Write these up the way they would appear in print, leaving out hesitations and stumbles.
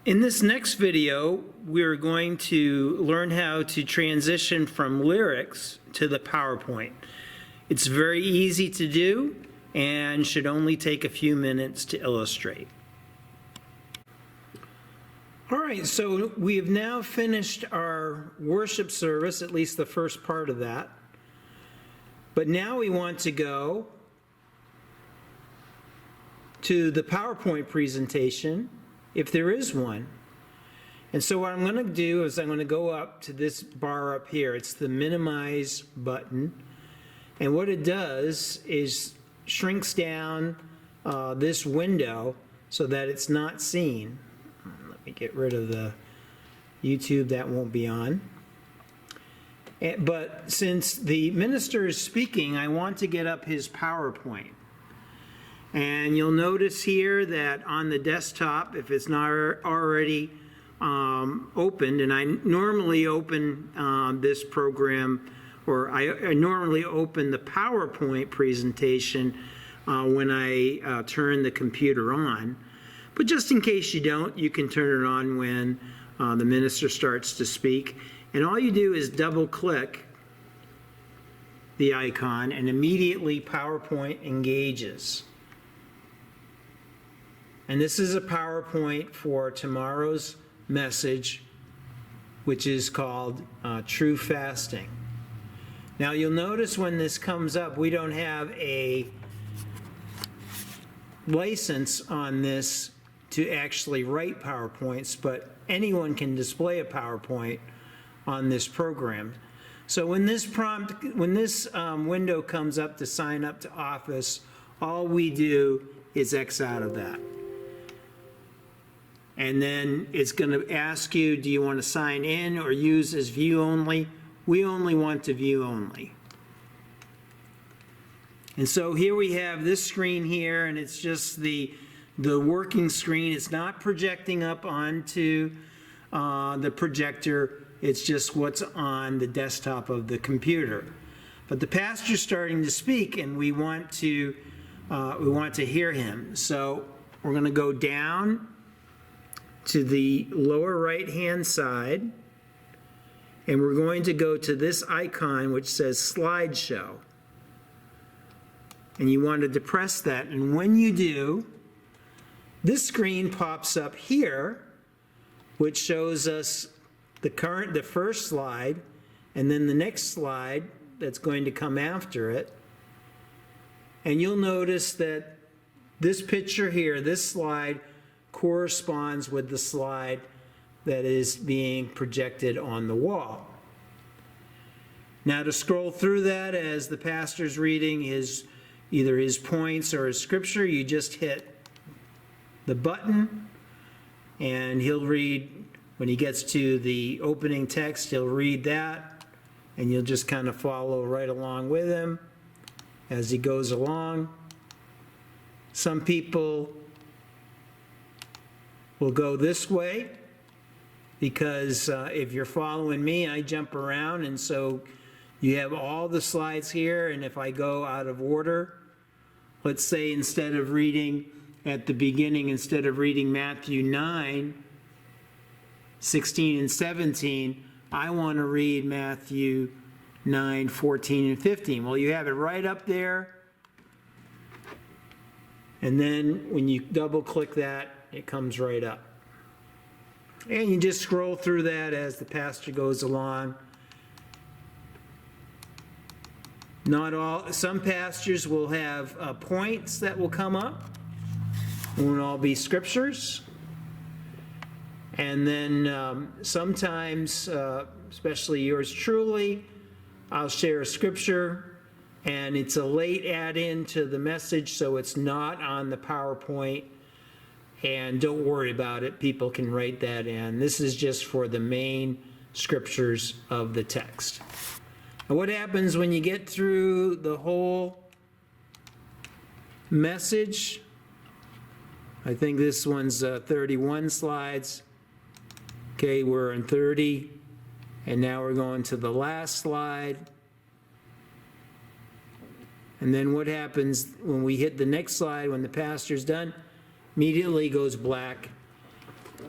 In this next video, we're going to learn how to transition from lyrics to the PowerPoint. It's very easy to do and should only take a few minutes to illustrate. All right, so we have now finished our worship service, at least the first part of that. But now we want to go to the PowerPoint presentation, if there is one. And so what I'm going to do is I'm going to go up to this bar up here. It's the minimize button. And what it does is shrinks down this window so that it's not seen. Let me get rid of the YouTube, that won't be on. But since the minister is speaking, I want to get up his PowerPoint. And you'll notice here that on the desktop, if it's not already opened, and I normally open this program, or I normally open the PowerPoint presentation when I turn the computer on. But just in case you don't, you can turn it on when the minister starts to speak. And all you do is double click the icon and immediately PowerPoint engages. And this is a PowerPoint for tomorrow's message, which is called True Fasting. Now you'll notice when this comes up, we don't have a license on this to actually write PowerPoints, but anyone can display a PowerPoint on this program. So when this window comes up to sign up to Office, all we do is X out of that. And then it's going to ask you, do you want to sign in or use as view only? We only want to view only. And so here we have this screen here, and it's just the working screen. It's not projecting up onto the projector. It's just what's on the desktop of the computer. But the pastor's starting to speak, and we want to hear him. So we're going to go down to the lower right-hand side, and we're going to go to this icon which says Slideshow. And you want to depress that, and when you do, this screen pops up here, which shows us the first slide, and then the next slide that's going to come after it. And you'll notice that this picture here, this slide, corresponds with the slide that is being projected on the wall. Now to scroll through that as the pastor's reading either his points or his scripture, you just hit the button and he'll read. When he gets to the opening text, he'll read that, and you'll just kind of follow right along with him as he goes along. Some people will go this way because if you're following me, I jump around, and so you have all the slides here, and if I go out of order, let's say instead of reading at the beginning, instead of reading Matthew 9, 16 and 17, I want to read Matthew 9, 14 and 15. Well, you have it right up there. And then when you double click that, it comes right up. And you just scroll through that as the pastor goes along. Some pastors will have points that will come up. It won't all be scriptures. And then sometimes, especially yours truly, I'll share a scripture, and it's a late add-in to the message, so it's not on the PowerPoint. And don't worry about it. People can write that in. This is just for the main scriptures of the text. And what happens when you get through the whole message? I think this one's 31 slides. Okay, we're in 30, and now we're going to the last slide. And then what happens when we hit the next slide, when the pastor's done? Immediately goes black,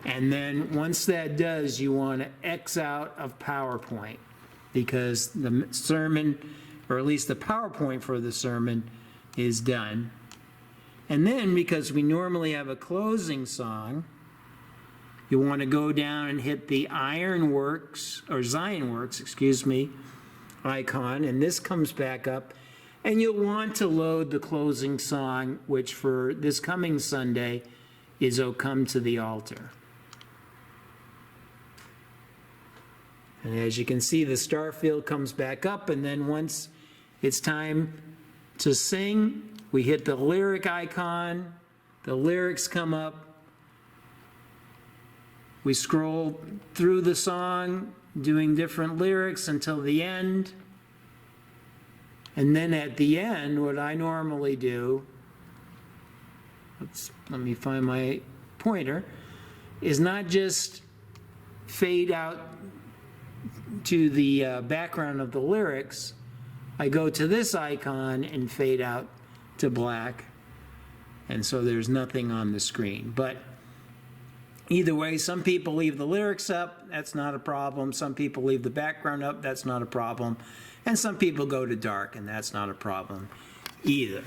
And then once that does, you want to X out of PowerPoint, because the sermon, or at least the PowerPoint for the sermon, is done. And then, because we normally have a closing song, you want to go down and hit the Ironworks, or Zionworks, excuse me, icon, and this comes back up. And you'll want to load the closing song, which for this coming Sunday is "O Come to the Altar." And as you can see, the star field comes back up, and then once it's time to sing, we hit the lyric icon, the lyrics come up, we scroll through the song, doing different lyrics until the end. And then at the end, what I normally do, let me find my pointer, is not just fade out to the background of the lyrics. I go to this icon and fade out to black, and so there's nothing on the screen. But either way, some people leave the lyrics up, that's not a problem. Some people leave the background up, that's not a problem. And some people go to dark, and that's not a problem either.